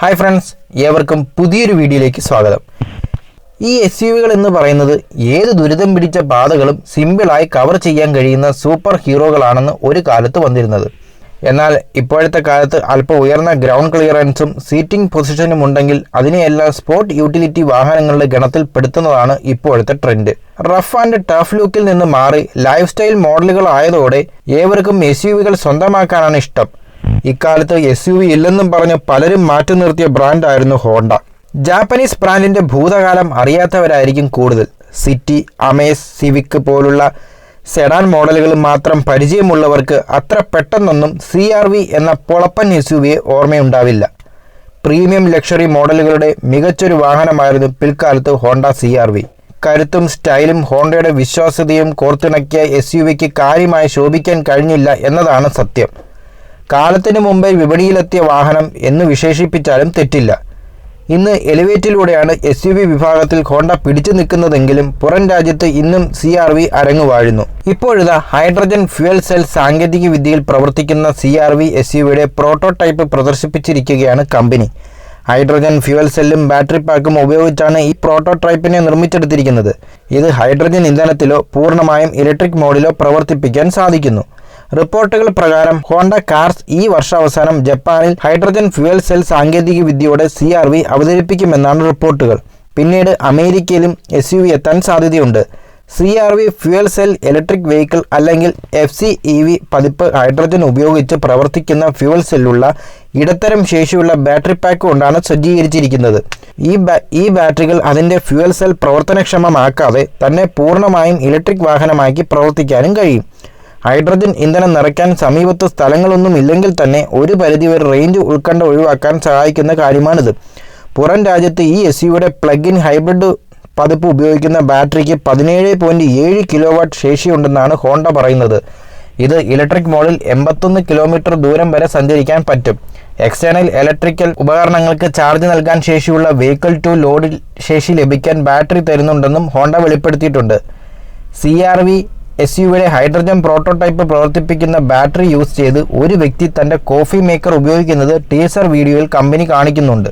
Hi friends, ഏവർക്കും പുതിയൊരു വീഡിയോയിലേക്ക് സ്വാഗതം. ഈ SUVകൾ എന്ന് പറയുന്നത് ഏത് ദുരിതം പിടിച്ച പാതകളും സിമ്പിളായി കവർ ചെയ്യാൻ കഴിയുന്ന സൂപ്പർ ഹീറോകളാണെന്ന് ഒരു കാലത്ത് വന്നിരുന്നത്. എന്നാൽ ഇപ്പോഴത്തെ കാലത്ത് അല്പം ഉയർന്ന ഗ്രൗണ്ട് ക്ലിയറൻസും സീറ്റിംഗ് പൊസിഷനും ഉണ്ടെങ്കിൽ അതിനെയെല്ലാം സ്പോർട്ട് യൂട്ടിലിറ്റി വാഹനങ്ങളുടെ ഗണത്തിൽ പെടുത്തുന്നതാണ് ഇപ്പോഴത്തെ ട്രെൻഡ്. റഫ് ആൻഡ് ടഫ് ലുക്കിൽ നിന്ന് മാറി ലൈഫ് സ്റ്റൈൽ മോഡലുകളായതോടെ ഏവർക്കും SUVകൾ സ്വന്തമാക്കാനാണ് ഇഷ്ടം. ഇക്കാലത്ത് SUV ഇല്ലെന്നും പറഞ്ഞ് പലരും മാറ്റി നിർത്തിയ ബ്രാൻഡായിരുന്നു ഹോണ്ട. ജാപ്പനീസ് ബ്രാൻഡിന്റെ ഭൂതകാലം അറിയാത്തവരായിരിക്കും കൂടുതൽ. സിറ്റി, അമേസ്, സിവിക് പോലുള്ള സെഡാൻ മോഡലുകൾ മാത്രം പരിചയമുള്ളവർക്ക് അത്ര പെട്ടെന്നൊന്നും CR-V എന്ന പൊളപ്പൻ SUVയെ ഓർമ്മയുണ്ടാവില്ല. പ്രീമിയം ലക്ഷറി മോഡലുകളുടെ മികച്ചൊരു വാഹനമായിരുന്നു പിൽക്കാലത്ത് ഹോണ്ട CR-V. കരുത്തും സ്റ്റൈലും ഹോണ്ടയുടെ വിശ്വാസ്യതയും കോർത്തിണക്കിയ SUVക്ക് കാര്യമായി ശോഭിക്കാൻ കഴിഞ്ഞില്ല എന്നതാണ് സത്യം. കാലത്തിന് മുമ്പേ വിപണിയിലെത്തിയ വാഹനം എന്ന് വിശേഷിപ്പിച്ചാലും തെറ്റില്ല. ഇന്ന് എലിവേറ്റിലൂടെയാണ് SUV വിഭാഗത്തിൽ ഹോണ്ട പിടിച്ചു നിൽക്കുന്നതെങ്കിലും പുറം രാജ്യത്ത് ഇന്നും CR-V അരങ്ങുവാഴുന്നു. ഇപ്പോഴിതാ ഹൈഡ്രജൻ ഫ്യൂവൽ സെൽ സാങ്കേതിക വിദ്യയിൽ പ്രവർത്തിക്കുന്ന CR-V SUVയുടെ പ്രോട്ടോടൈപ്പ് പ്രദർശിപ്പിച്ചിരിക്കുകയാണ് കമ്പനി. ഹൈഡ്രജൻ ഫ്യൂവൽ സെല്ലും ബാറ്ററി പാക്കും ഉപയോഗിച്ചാണ് ഈ പ്രോട്ടോടൈപ്പിനെ നിർമ്മിച്ചെടുത്തിരിക്കുന്നത്. ഇത് ഹൈഡ്രജൻ ഇന്ധനത്തിലോ പൂർണ്ണമായും ഇലക്ട്രിക് മോഡിലോ പ്രവർത്തിപ്പിക്കാൻ സാധിക്കുന്നു. റിപ്പോർട്ടുകൾ പ്രകാരം ഹോണ്ട കാർസ് ഈ വർഷാവസാനം ജപ്പാനിൽ ഹൈഡ്രജൻ ഫ്യൂവൽ സെൽ സാങ്കേതിക വിദ്യയോടെ CR-V അവതരിപ്പിക്കുമെന്നാണ് റിപ്പോർട്ടുകൾ. പിന്നീട് അമേരിക്കയിലും SUV എത്താൻ സാധ്യതയുണ്ട്. CR-V fuel cell electric vehicle അല്ലെങ്കിൽ FCEV പതിപ്പ് ഹൈഡ്രജൻ ഉപയോഗിച്ച് പ്രവർത്തിക്കുന്ന ഫ്യൂവൽ സെല്ലുള്ള ഇടത്തരം ശേഷിയുള്ള ബാറ്ററി പാക്ക് കൊണ്ടാണ് സജ്ജീകരിച്ചിരിക്കുന്നത്. ഈ ബാറ്ററികൾ അതിൻ്റെ ഫ്യൂവൽ സെൽ പ്രവർത്തനക്ഷമമാക്കാതെ തന്നെ പൂർണ്ണമായും ഇലക്ട്രിക് വാഹനമാക്കി പ്രവർത്തിക്കാനും കഴിയും. ഹൈഡ്രജൻ ഇന്ധനം നിറയ്ക്കാൻ സമീപത്ത് സ്ഥലങ്ങളൊന്നും ഇല്ലെങ്കിൽ തന്നെ ഒരു പരിധിവരെ റേഞ്ച് ഉത്കണ്ഠ ഒഴിവാക്കാൻ സഹായിക്കുന്ന കാര്യമാണിത്. പുറം രാജ്യത്ത് ഈ SUVയുടെ പ്ലഗ് ഇൻ ഹൈബ്രിഡ് പതിപ്പ് ഉപയോഗിക്കുന്ന ബാറ്ററിക്ക് 17.7 കിലോവാട്ട് ശേഷിയുണ്ടെന്നാണ് ഹോണ്ട പറയുന്നത്. ഇത് ഇലക്ട്രിക് മോഡിൽ 81 കിലോമീറ്റർ ദൂരം വരെ സഞ്ചരിക്കാൻ പറ്റും. എക്സ്റ്റേണൽ ഇലക്ട്രിക്കൽ ഉപകരണങ്ങൾക്ക് ചാർജ് നൽകാൻ ശേഷിയുള്ള വെഹിക്കിൾ ടു ലോഡ് ശേഷി ലഭിക്കാൻ ബാറ്ററി തരുന്നുണ്ടെന്നും ഹോണ്ട വെളിപ്പെടുത്തിയിട്ടുണ്ട്. CR-V SUVയുടെ ഹൈഡ്രജൻ പ്രോട്ടോടൈപ്പ് പ്രവർത്തിപ്പിക്കുന്ന ബാറ്ററി യൂസ് ചെയ്ത് ഒരു വ്യക്തി തൻ്റെ കോഫി മേക്കർ ഉപയോഗിക്കുന്നത് ടീസർ വീഡിയോയിൽ കമ്പനി കാണിക്കുന്നുണ്ട്.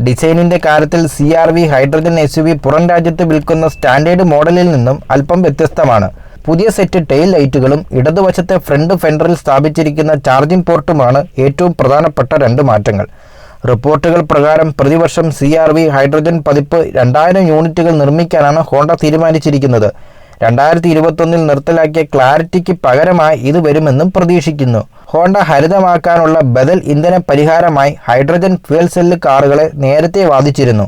ഡിസൈനിൻ്റെ കാര്യത്തിൽ CR-V ഹൈഡ്രജൻ SUV പുറം രാജ്യത്ത് വിൽക്കുന്ന സ്റ്റാൻഡേർഡ് മോഡലിൽ നിന്നും അല്പം വ്യത്യസ്തമാണ്. പുതിയ സെറ്റ് ടെയിൽ ലൈറ്റുകളും ഇടതുവശത്തെ ഫ്രണ്ട് ഫെൻഡറിൽ സ്ഥാപിച്ചിരിക്കുന്ന ചാർജിംഗ് പോർട്ടുമാണ് ഏറ്റവും പ്രധാനപ്പെട്ട രണ്ട് മാറ്റങ്ങൾ. റിപ്പോർട്ടുകൾ പ്രകാരം പ്രതിവർഷം CR-V ഹൈഡ്രജൻ പതിപ്പ് 2000 യൂണിറ്റുകൾ നിർമ്മിക്കാനാണ് ഹോണ്ട തീരുമാനിച്ചിരിക്കുന്നത്. 2021 നിർത്തലാക്കിയ ക്ലാരിറ്റിക്ക് പകരമായി ഇത് വരുമെന്നും പ്രതീക്ഷിക്കുന്നു. ഹോണ്ട ഹരിതമാക്കാനുള്ള ബദൽ ഇന്ധന പരിഹാരമായി ഹൈഡ്രജൻ ഫ്യൂവൽ സെല്ല് കാറുകളെ നേരത്തെ വാദിച്ചിരുന്നു.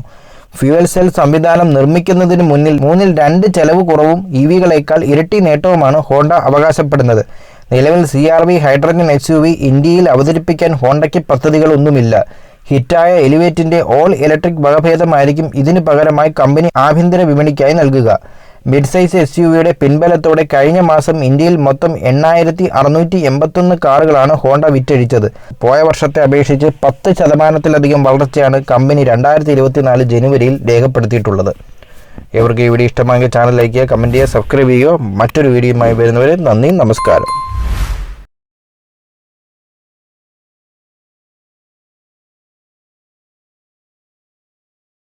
ഫ്യൂവൽ സെൽ സംവിധാനം നിർമ്മിക്കുന്നതിന് മുന്നിൽ 2 ചെലവ് കുറവും EVകളേക്കാൾ ഇരട്ടി നേട്ടവുമാണ് ഹോണ്ട അവകാശപ്പെടുന്നത്. നിലവിൽ CR-V ഹൈഡ്രജൻ SUV ഇന്ത്യയിൽ അവതരിപ്പിക്കാൻ ഹോണ്ടയ്ക്ക് പദ്ധതികളൊന്നുമില്ല. ഹിറ്റായ എലിവേറ്റിന്റെ ഓൾ ഇലക്ട്രിക് വകഭേദമായിരിക്കും ഇതിനു പകരമായി കമ്പനി ആഭ്യന്തര വിപണിക്കായി നൽകുക. മിഡ് സൈസ് SUVയുടെ പിൻബലത്തോടെ കഴിഞ്ഞ മാസം ഇന്ത്യയിൽ മൊത്തം 8681 കാറുകളാണ് ഹോണ്ട വിറ്റഴിച്ചത്. പോയ വർഷത്തെ അപേക്ഷിച്ച് 10% വളർച്ചയാണ് കമ്പനി 2024 ജനുവരിയിൽ രേഖപ്പെടുത്തിയിട്ടുള്ളത്. ഇവർക്ക് ഈ വീഡിയോ ഇഷ്ടമായെങ്കിൽ ചാനൽ ലൈക്ക് ചെയ്യുക, കമൻറ്റ് ചെയ്യുക, സബ്സ്ക്രൈബ് ചെയ്യുക. മറ്റൊരു വീഡിയോയുമായി വരുന്നവരെ നന്ദി, നമസ്കാരം.